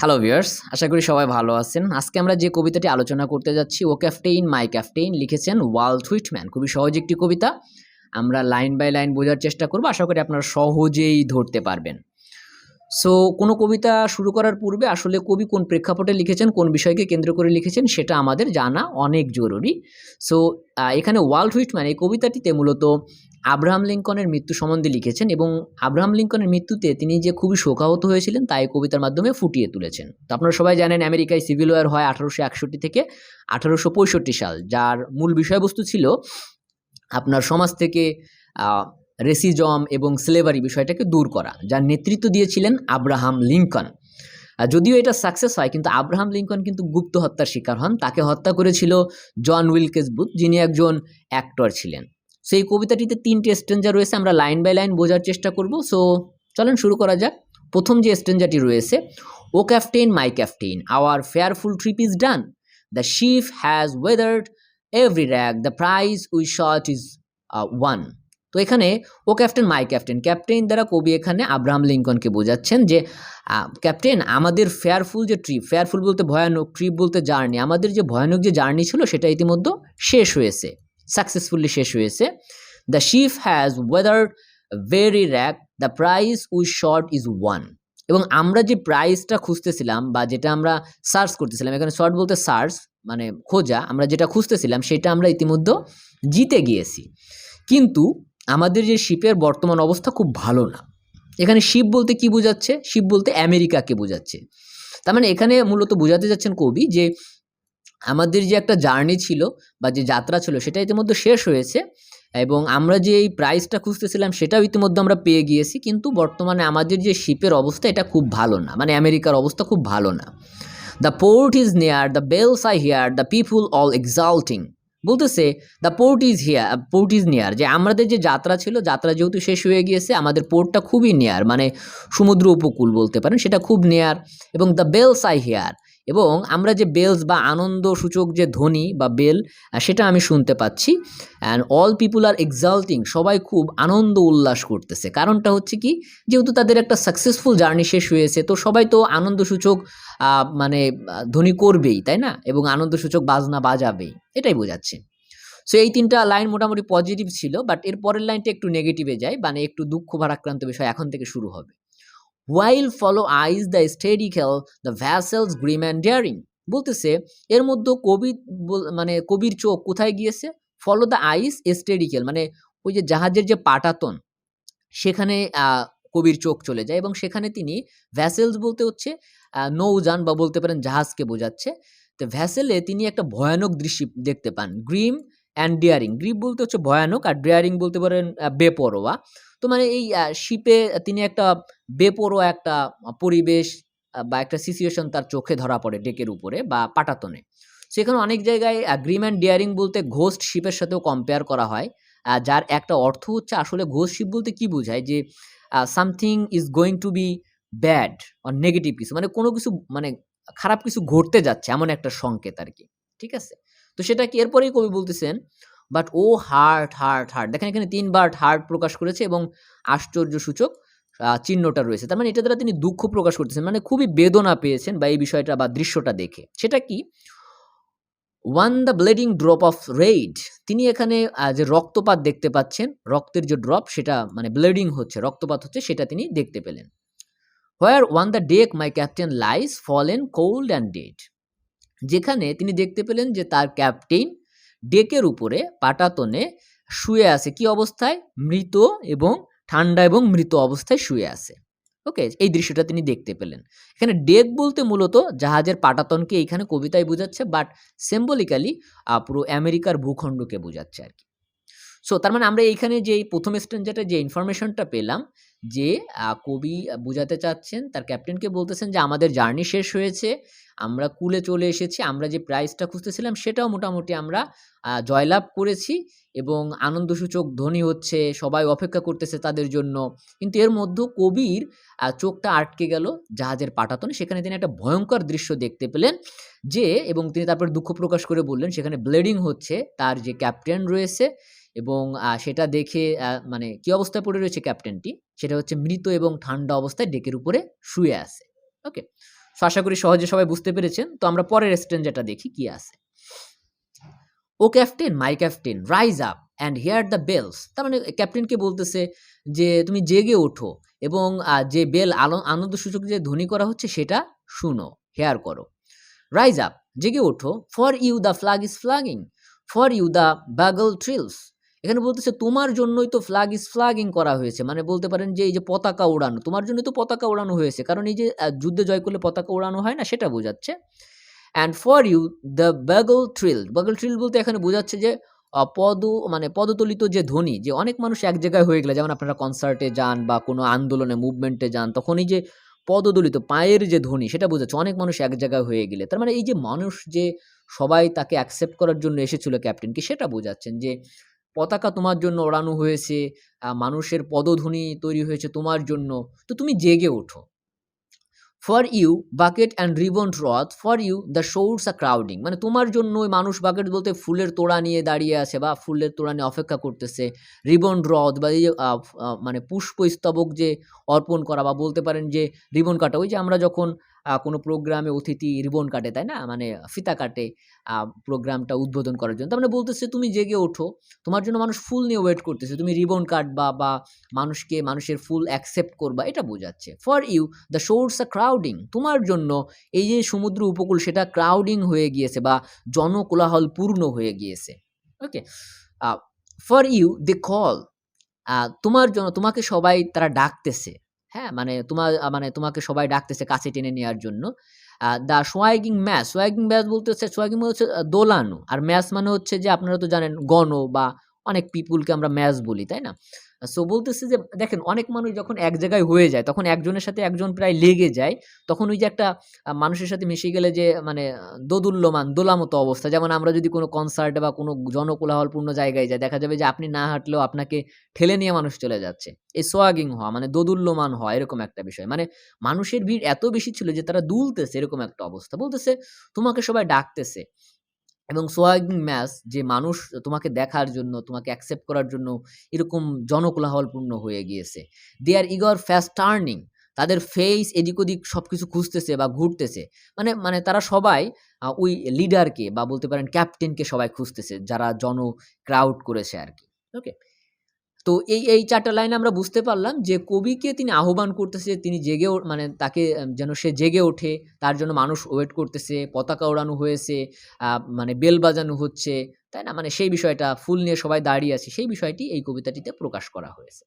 Hello viewers, আশা করি সবাই ভালো আছেন। আজকে আমরা যে কবিতাটি আলোচনা করতে যাচ্ছি, ও ক্যাপ্টেইন মাই ক্যাপ্টেইন, লিখেছেন ওয়াল্ট হুইটম্যান। খুবই সহজ একটি কবিতা। আমরা লাইন বাই লাইন বোঝার চেষ্টা করব, আশা করি আপনারা সহজেই ধরতে পারবেন। সো কোনো কবিতা শুরু করার পূর্বে আসলে কবি কোন প্রেক্ষাপটে লিখেছেন, কোন বিষয়কে কেন্দ্র করে লিখেছেন সেটা আমাদের জানা অনেক জরুরি। সো এখানে ওয়াল্ট হুইটম্যান এই কবিতাটিতে মূলত আব্রাহাম লিঙ্কনের মৃত্যু সম্বন্ধে লিখেছেন এবং আব্রাহাম লিঙ্কনের মৃত্যুতে তিনি যে খুবই শোকাহত হয়েছিলেন তা এই কবিতার মাধ্যমে ফুটিয়ে তুলেছেন। তো আপনারা সবাই জানেন আমেরিকায় সিভিল ওয়ার হয় 1861 থেকে 1865 সাল, যার মূল বিষয়বস্তু ছিল আপনার সমাজ থেকে রেসিজম এবং স্লেভারি বিষয়টাকে দূর করা, যার নেতৃত্ব দিয়েছিলেন আব্রাহাম লিঙ্কন। যদিও এটা সাকসেস হয়, কিন্তু আব্রাহাম লিঙ্কন কিন্তু গুপ্ত হত্যার শিকার হন। তাকে হত্যা করেছিল জন উইলকেস বুথ, যিনি একজন অ্যাক্টর ছিলেন। সো এই কবিতাটিতে 3টে স্ট্যাঞ্জা রয়েছে, আমরা লাইন বাই লাইন বোঝার চেষ্টা করব। সো চলেন শুরু করা যাক। প্রথম যে স্ট্যাঞ্জাটি রয়েছে, O captain my captain, our fearful trip is done, the ship has weathered every rack, the prize we sought is won. তো এখানে O captain my captain, captain দ্বারা কবি এখানে আব্রাহাম লিঙ্কনকে বোঝাচ্ছেন যে ক্যাপ্টেন, আমাদের ফেয়ারফুল যে ট্রিপ, ফেয়ারফুল বলতে ভয়ানক, ট্রিপ বলতে জার্নি, আমাদের যে ভয়ানক যে জার্নি ছিল সেটা ইতিমধ্যে শেষ হয়েছে, সাকসেসফুলি শেষ হয়েছে। The ship has weathered very rack, the prize we sought is won. এবং আমরা যে প্রাইজটা খুঁজতেছিলাম বা যেটা আমরা সার্চ করতেছিলাম, এখানে শর্ট বলতে সার্চ মানে খোঁজা, আমরা যেটা খুঁজতেছিলাম সেটা আমরা ইতিমধ্যে জিতে গিয়েছি। কিন্তু আমাদের যে শিপের বর্তমান অবস্থা খুব ভালো না। এখানে শিপ বলতে কি বোঝাচ্ছে? শিপ বলতে আমেরিকাকে বোঝাচ্ছে। তার মানে এখানে মূলত বোঝাতে যাচ্ছেন কবি যে আমাদের যে একটা জার্নি ছিল বা যে যাত্রা ছিল সেটা ইতিমধ্যে শেষ হয়েছে এবং আমরা যে এই প্রাইজটা খুঁজতেছিলাম সেটাও ইতিমধ্যে আমরা পেয়ে গিয়েছি, কিন্তু বর্তমানে আমাদের যে শিপের অবস্থা এটা খুব ভালো না, মানে আমেরিকার অবস্থা খুব ভালো না। The port is near, the bells I hear, the people all exulting. বলতেছে the port is here, port is near, যে আমাদের যে যাত্রা ছিল, যাত্রা যেহেতু শেষ হয়ে গিয়েছে, আমাদের পোর্টটা খুবই নিয়ার, মানে সমুদ্র উপকূল বলতে পারেন, সেটা খুব নিয়ার। এবং দ্য বেলস আই হিয়ার, এবং আমরা যে বেলস বা আনন্দ সূচক যে ধ্বনি বা বেল, সেটা আমি শুনতে পাচ্ছি। অ্যান্ড অল পিপুল আর এক্সাল্টিং, সবাই খুব আনন্দ উল্লাস করতেছে। কারণটা হচ্ছে কি, যেহেতু তাদের একটা সাকসেসফুল জার্নি শেষ হয়েছে, তো সবাই তো আনন্দসূচক মানে ধ্বনি করবেই, তাই না? এবং আনন্দসূচক বাজনা বাজাবেই, এটাই বোঝাচ্ছে। সো এই 3টা লাইন মোটামুটি পজিটিভ ছিল, বাট এর পরের লাইনটা একটু নেগেটিভে যায়, মানে একটু দুঃখ ভারাক্রান্ত বিষয় এখন থেকে শুরু হবে। While follow eyes the steady খেল, the vessels grim and daring। বলতেছে এর মধ্যে কবি মানে কবির চোখ কোথায় গিয়েছে? ফলো দ্য আইস স্টেডি খেল, মানে ওই যে জাহাজের যে পাটাতন, সেখানে কবির চোখ চলে যায় এবং সেখানে তিনি ভ্যাসেলস বলতে হচ্ছে নৌযান বা বলতে পারেন জাহাজকে বোঝাচ্ছে। তো ভ্যাসেলে তিনি একটা ভয়ানক দৃশ্য দেখতে পান, গ্রিম অ্যান্ড ডিয়ারিং। গ্রিম বলতে হচ্ছে ভয়ানক, আর ডিয়ারিং বলতে পারেন বেপরোয়া। তো মানে এই শিপে তিনি একটা বেপরোয়া একটা পরিবেশ বা একটা সিচুয়েশন তার চোখে ধরা পড়ে ডেকের উপরে বা পাটাতনে। সেখানে অনেক জায়গায় গ্রিম অ্যান্ড ডিয়ারিং বলতে ঘোস্ট শিপের সাথেও কম্পেয়ার করা হয়, যার একটা অর্থ হচ্ছে আসলে ঘোস্ট শিপ বলতে কি বোঝায়, যে something is going to B bad or negative কিছু, মানে কোনো কিছু মানে খারাপ কিছু ঘটতে যাচ্ছে এমন একটা সংকেত আর কি। ঠিক আছে? তো সেটা কি এরপরেই কবি বলতেছেন, but O heart heart heart, দেখেন এখানে 3 বার হার্ট প্রকাশ করেছে এবং আশ্চর্যসূচক চিহ্নটা রয়েছে। তার মানে এটা দ্বারা তিনি দুঃখ প্রকাশ করতেছেন, মানে খুবই বেদনা পেয়েছেন বা এই বিষয়টা বা দৃশ্যটা দেখে। সেটা কি? One the bleeding drop of Raid, তিনি এখানে যে রক্তপাত দেখতে পাচ্ছেন, রক্তের যে ড্রপ সেটা মানে ব্লিডিং হচ্ছে, রক্তপাত হচ্ছে, সেটা তিনি দেখতে পেলেন। Where on the deck my captain lies fallen cold and dead, যেখানে তিনি দেখতে পেলেন যে তার ক্যাপ্টেন ডেকের উপরে পাটাতনে শুয়ে আছে, কি অবস্থায়? মৃত এবং ঠান্ডা এবং মৃত অবস্থায় শুয়ে আছে। ওকে, এই দৃশ্যটা তিনি দেখতে পেলেন। এখানে ডেক বলতে মূলত জাহাজের পাটাতনকে এইখানে কবিতায় বোঝাচ্ছে, বাট সিম্বলিক্যালি পুরো আমেরিকার ভূখণ্ডকে বোঝাচ্ছে আর কি। সো তার মানে আমরা এইখানে যে প্রথম স্ট্যাঞ্জাটা যে ইনফরমেশনটা পেলাম, যে কবি বোঝাতে চাচ্ছেন, তার ক্যাপ্টেনকে বলতেছেন যে আমাদের জার্নি শেষ হয়েছে, আমরা কূলে চলে এসেছি, আমরা যে প্রাইজটা খুঁজতেছিলাম সেটাও মোটামুটি আমরা জয়লাভ করেছি এবং আনন্দসূচক ধ্বনি হচ্ছে, সবাই অপেক্ষা করতেছে তাদের জন্য। কিন্তু এর মধ্যেও কবির চোখটা আটকে গেল জাহাজের পাটাতনে, সেখানে তিনি একটা ভয়ঙ্কর দৃশ্য দেখতে পেলেন, যে এবং তিনি তারপর দুঃখ প্রকাশ করে বললেন সেখানে ব্লিডিং হচ্ছে তার যে ক্যাপ্টেন রয়েছে, এবং সেটা দেখে মানে কি অবস্থায় পড়ে রয়েছে ক্যাপ্টেনটি, সেটা হচ্ছে মৃত এবং ঠান্ডা অবস্থায় ডেকের উপরে শুয়ে আছে। ওকে, সো আশা করি সহজে সবাই বুঝতে পেরেছেন। তো আমরা পরের স্ট্যান্জাটা দেখি কি আছে। O captain, my captain, rise up and hear the bells. তার মানে ক্যাপ্টেনকে বলতেছে যে তুমি জেগে ওঠো এবং যে বেল আনন্দসূচক যে ধ্বনি করা হচ্ছে সেটা শুনো, হেয়ার করো। রাইজ আপ, জেগে ওঠো। For you the flag is flagging, for you the bugle trills. এখানে বলতেছে তোমার জন্যই তো ফ্ল্যাগ ইজ ফ্ল্যাগিং করা হয়েছে, মানে বলতে পারেন যে এই যে পতাকা ওড়ানো, তোমার জন্যই তো পতাকা ওড়ানো হয়েছে, কারণ এই যে যুদ্ধে জয় করলে পতাকা ওড়ানো হয় না, সেটা বোঝাচ্ছে। অ্যান্ড ফর ইউ দ্য বাগল ট্রিল, বাগল ট্রিল বলতে এখানে বোঝাচ্ছে যে মানে পদতলিত যে ধ্বনি, যে অনেক মানুষ এক জায়গায় হয়ে গেলে, যেমন আপনারা কনসার্টে যান বা কোনো আন্দোলনে মুভমেন্টে যান, তখন এই যে পদদলিত পায়ের যে ধ্বনি সেটা বোঝাচ্ছে অনেক মানুষ এক জায়গায় হয়ে গেলে। তার মানে এই যে মানুষ যে সবাই তাকে অ্যাকসেপ্ট করার জন্য এসেছিল ক্যাপ্টেনকে, সেটা বোঝাচ্ছেন যে পতাকা তোমার জন্য ওড়ানো হয়েছে, মানুষের পদধ্বনি তৈরি হয়েছে তোমার জন্য, তো তুমি জেগে ওঠো। For you bouquet and ribbon wreath, for you the shores R crowding, মানে তোমার জন্য ওই মানুষ বাকেট বলতে ফুলের তোড়া নিয়ে দাঁড়িয়ে আছে বা ফুলের তোড়া নিয়ে অপেক্ষা করতেছে। রিবন রথ বা এই যে মানে পুষ্পস্তবক যে অর্পণ করা, বা বলতে পারেন যে রিবন কাটা, ওই যে আমরা যখন কোনো প্রোগ্রামে অতিথি রিবন কাটে, তাই না, মানে ফিতা কাটে প্রোগ্রামটা উদ্বোধন করার জন্য। তার মানে বলতেছে তুমি জেগে ওঠো, তোমার জন্য মানুষ ফুল নিয়ে ওয়েট করতেছে, তুমি রিবন কাটবা বা মানুষের ফুল অ্যাকসেপ্ট করবা, এটা বোঝাচ্ছে। For you the shores R crowding, তোমার জন্য এই যে সমুদ্র উপকূল সেটা ক্রাউডিং হয়ে গিয়েছে বা জনকোলাহল পূর্ণ হয়ে গিয়েছে। ওকে, ফর ইউ দে কল, তোমার জন্য তোমাকে সবাই তারা ডাকতেছে। হ্যাঁ, মানে মানে তোমাকে সবাই ডাকতেছে কাছে টেনে নেওয়ার জন্য। দ্য সোয়াগিং ম্যাচ, সোয়াগিং ম্যাচ বলতে হচ্ছে, সোয়াগিং মানে হচ্ছে দোলানো, আর ম্যাচ মানে হচ্ছে যে আপনারা তো জানেন গণ বা অনেক পিপুলকে আমরা ম্যাচ বলি, তাই না? সো বলতেছে যে দেখেন অনেক মানুষ যখন এক জায়গায় হয়ে যায় তখন একজনের সাথে একজন প্রায় লেগে যায়। তখন ওই যে একটা মানুষের সাথে মিশে গেলে যে মানে দোদুল্যমান দোলামতো অবস্থা, যেমন আমরা যদি কোনো কনসার্টে বা কোনো জনকোলাহলপূর্ণ জায়গায় যাই, দেখা যাবে যে আপনি না হাঁটলেও আপনাকে ঠেলে নিয়ে মানুষ চলে যাচ্ছে। এই সোয়াগিং হওয়া মানে দোদুল্যমান হওয়া, এরকম একটা বিষয়। মানে মানুষের ভিড় এত বেশি ছিল যে তারা দুলতেছে, এরকম একটা অবস্থা। বলতেছে তোমাকে সবাই ডাকতেছে এবং সোয়াগিং ম্যাস, যে মানুষ তোমাকে দেখার জন্য, তোমাকে অ্যাকসেপ্ট করার জন্য এরকম জনকোলাহলপূর্ণ হয়ে গিয়েছে। দে আর ইগর ফাস্ট টার্নিং, তাদের ফেস এদিক ওদিক সবকিছু খুঁজতেছে বা ঘুরতেছে। মানে মানে তারা সবাই ওই লিডারকে বা বলতে পারেন ক্যাপ্টেনকে সবাই খুঁজতেছে, যারা ক্রাউড করেছে আরকি। ওকে? তো এই ৪ টা লাইনে আমরা বুঝতে পারলাম যে কবিকে তিনি আহ্বান করতেছে, তিনি মানে তাকে যেন সে জেগে ওঠে, তার জন্য মানুষ ওয়েট করতেছে, পতাকা ওড়ানো হয়েছে, আ মানে বেল বাজানো হচ্ছে, তাই না? মানে সেই বিষয়টা, ফুল নিয়ে সবাই দাঁড়িয়ে আছে, সেই বিষয়টি এই কবিতাটিতে প্রকাশ করা হয়েছে।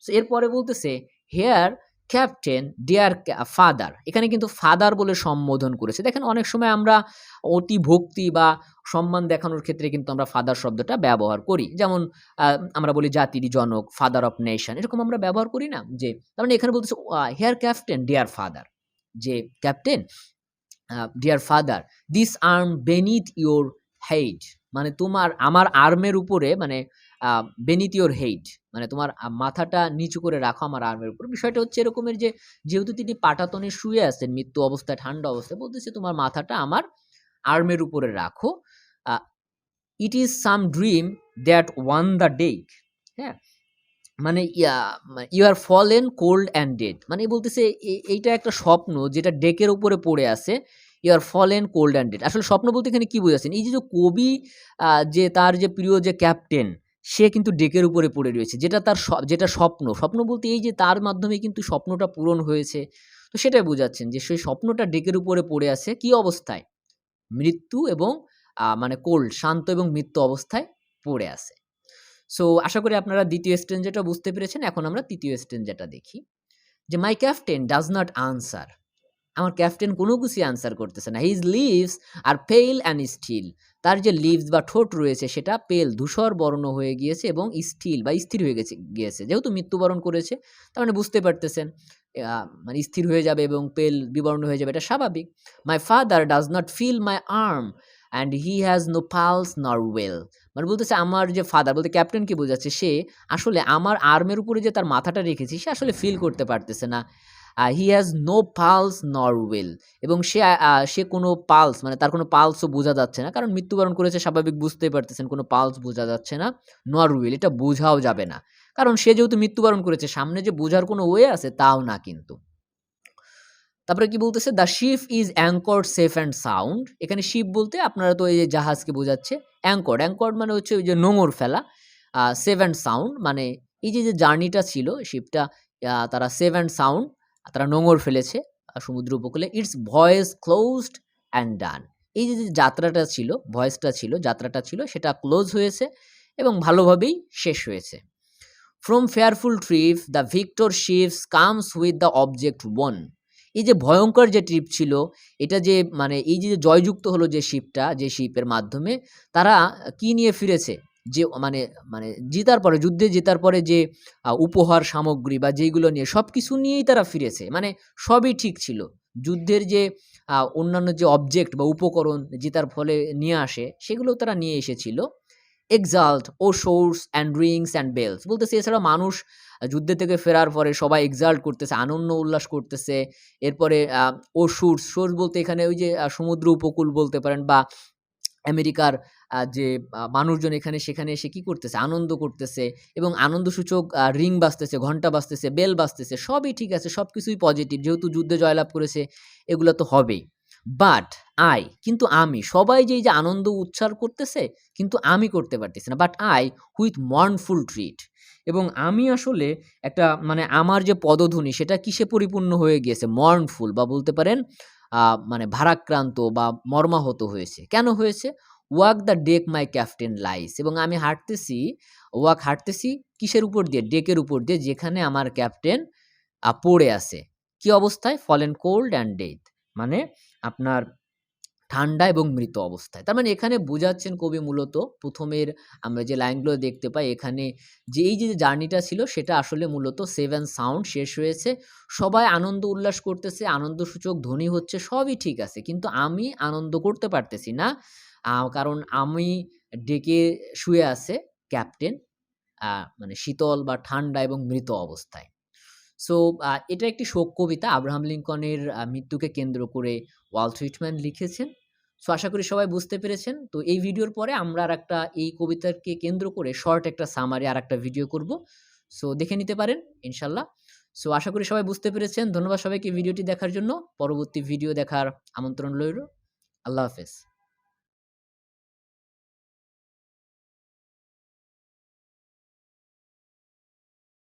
সো এরপরে বলতেছে, হেয়ার ক্যাপ্টেন ডিয়ার ফাদার, এখানে কিন্তু ফাদার বলে সম্বোধন করেছে। দেখেন অনেক সময় আমরা অতি ভক্তি বা সম্মান দেখানোর ক্ষেত্রে কিন্তু আমরা ফাদার শব্দটা ব্যবহার করি। যেমন আ আমরা বলি জাতির জনক, ফাদার অফ নেশন, এরকম আমরা ব্যবহার করি না? যে তার মানে এখানে বলতেছে হেয়ার ক্যাপ্টেন ডিয়ার ফাদার, যে captain dear father, this arm beneath your head, মানে আমার আর্মের উপরে, মানে বেনিথ ইউর হেড, মানে তোমার মাথাটা নিচু করে রাখো আমার আর্মের উপর। বিষয়টা হচ্ছে এরকমের যে যেহেতু তিনি পাটাতনে শুয়ে আছেন মৃত্যু অবস্থায়, ঠান্ডা অবস্থায়, বলতেছে তোমার মাথাটা আমার আর্মের উপরে রাখো। Uh it is some dream that on the deck, হ্যাঁ? মানে you are fallen cold and dead, মানে বলতেছে এইটা একটা স্বপ্ন যেটা ডেকের উপরে পড়ে আছে। You are fallen cold and dead, আসলে স্বপ্ন বলতে এখানে কি বোঝাচ্ছেন? এই যে কবি, যে তার যে প্রিয় যে ক্যাপ্টেন, সে কিন্তু ডেকের উপরে পড়ে রয়েছে, যেটা তার যেটা স্বপ্ন বলতে এই যে তার মাধ্যমে কিন্তু স্বপ্নটা পূরণ হয়েছে। তো সেটাই বোঝাচ্ছেন যে সেই স্বপ্নটা ডেকের উপরে পড়ে আছে কি অবস্থায়? মৃত্যু এবং মানে কোল্ড, শান্ত এবং মৃত্যু অবস্থায় পড়ে আছে। সো আশা করি আপনারা ২য় স্ট্যাঞ্জাটা বুঝতে পেরেছেন। এখন আমরা ৩য় স্ট্যাঞ্জাটা দেখি। যে my captain does not answer, আমার ক্যাপ্টেন কোনো কিছুই আনসার করতেছে না। হিজ লিভস আর পেল অ্যান্ড স্টিল, তার যে লিভস বা ঠোঁট রয়েছে সেটা পেল, ধূসর বর্ণ হয়ে গিয়েছে এবং স্টিল বা স্থির হয়ে গিয়েছে। যেহেতু মৃত্যুবরণ করেছে, তার মানে বুঝতে পারতেছেন মানে স্থির হয়ে যাবে এবং পেল বিবর্ণ হয়ে যাবে, এটা স্বাভাবিক। My father does not feel my arm and he has no pulse nor will, মানে বলতেছে আমার যে ফাদার বলতে ক্যাপ্টেনকে বোঝাচ্ছে, সে আসলে আমার আর্মের উপরে যে তার মাথাটা রেখেছি সে আসলে ফিল করতে পারতেছে না। হি হ্যাজ নো পালস নর উইল, এবং সে কোনো পালস, মানে তার কোনো পালসও বোঝা যাচ্ছে না, কারণ মৃত্যুবরণ করেছে, স্বাভাবিক, বুঝতেই পারতেছেন কোনো পালস বোঝা যাচ্ছে না। নর উইল, এটা বোঝাও যাবে না, কারণ সে যেহেতু মৃত্যুবরণ করেছে, সামনে যে বোঝার কোনো ওয়ে আছে তাও না কিন্তু। তারপরে কি বলতেছে, the ship is anchored safe and sound. এখানে শিপ বলতে আপনারা তো এই যে জাহাজকে বোঝাচ্ছে। অ্যাঙ্কর্ড, অ্যাঙ্কর্ড মানে হচ্ছে ওই যে নোঙর ফেলা। সেফ অ্যান্ড সাউন্ড মানে এই যে জার্নিটা ছিল শিপটা, তারা সেফ অ্যান্ড সাউন্ড, তারা নোঙর ফেলেছে সমুদ্র উপকূলে। ইটস ভয়েস ক্লোজড অ্যান্ড ডান। এই যে যাত্রাটা ছিল, ভয়েসটা ছিল, যাত্রাটা ছিল, সেটা ক্লোজ হয়েছে এবং ভালোভাবেই শেষ হয়েছে। From fearful trip the Victor ships comes with the object one. এই যে ভয়ঙ্কর যে ট্রিপ ছিল, এটা যে মানে এই যে জয়যুক্ত হলো যে শিপটা, যে শিপের মাধ্যমে তারা কি নিয়ে ফিরেছে, যে মানে মানে জিতার পরে, যুদ্ধে জেতার পরে যে উপহার সামগ্রী বা যেইগুলো নিয়ে, সব কিছু নিয়েই তারা ফিরেছে। মানে সবই ঠিক ছিল। যুদ্ধের যে অন্যান্য যে অবজেক্ট বা উপকরণ জেতার ফলে নিয়ে আসে, সেগুলোও তারা নিয়ে এসেছিল। Exult O shores and rings and bells বলতেছে, এছাড়া মানুষ যুদ্ধে থেকে ফেরার পরে সবাই এক্সাল্ট করতেছে, আনন্দ উল্লাস করতেছে। এরপরে ও শুটস, সোর্স বলতে এখানে ওই যে সমুদ্র উপকূল বলতে পারেন, বা আমেরিকার যে মানুষজন এখানে সেখানে এসে কি করতেছে, আনন্দ করতেছে এবং আনন্দসূচক রিং বাজতেছে, ঘন্টা বাজতেছে, বেল বাজতেছে, সবই ঠিক আছে, সব কিছুই পজিটিভ, যেহেতু যুদ্ধে জয়লাভ করেছে এগুলো তো হবেই। বাট আই, কিন্তু আমি, সবাই যে এই যে আনন্দ উচ্ছ্বাস করতেছে কিন্তু আমি করতে পারতেছি না। বাট আই হুইথ মর্নফুল ট্রিট, এবং আমি আসলে একটা মানে আমার যে পদধ্বনি সেটা কিসে পরিপূর্ণ হয়ে গিয়েছে, মর্নফুল, বা বলতে পারেন মানে ভারাক্রান্ত বা মর্মাহত হয়েছে। কেন হয়েছে? Walk the deck my captain lies, এবং আমি হাঁটতেছি, ওয়াক হাঁটতেছি কিসের উপর দিয়ে? ডেকের উপর দিয়ে, যেখানে আমার ক্যাপ্টেন পড়ে আছে। কি অবস্থায়? ফলেন কোল্ড অ্যান্ড ডেথ, মানে আপনার ঠান্ডা এবং মৃত অবস্থায়। তার মানে এখানে বোঝাচ্ছেন কবি মূলত, প্রথমের আমরা যে লাইনগুলো দেখতে পাই এখানে, যে এই যে জার্নিটা ছিল সেটা আসলে মূলত সেভেন সাউন্ড শেষ হয়েছে। সবাই আনন্দ উল্লাস করতেছে, আনন্দসূচক ধ্বনি হচ্ছে, সবই ঠিক আছে। কিন্তু আমি আনন্দ করতে পারতেছি না। কারণ আমি ডেকে শুয়ে আছে ক্যাপ্টেন, মানে শীতল বা ঠান্ডা এবং মৃত অবস্থায়। সো এটা একটি শোক কবিতা, আব্রাহাম লিঙ্কনের মৃত্যুকে কেন্দ্র করে ওয়াল্ট হুইটম্যান লিখেছেন। সো আশা করি সবাই বুঝতে পেরেছেন। তো এই ভিডিওর পরে আমরা আরেকটা এই কবিতাকে কেন্দ্র করে শর্ট একটা সামারি আরেকটা ভিডিও করব। সো দেখে নিতে পারেন ইনশাল্লাহ। সো আশা করি সবাই বুঝতে পেরেছেন। ধন্যবাদ সবাইকে ভিডিওটি দেখার জন্য। পরবর্তী ভিডিও দেখার আমন্ত্রণ রইল। আল্লাহ হাফেজ।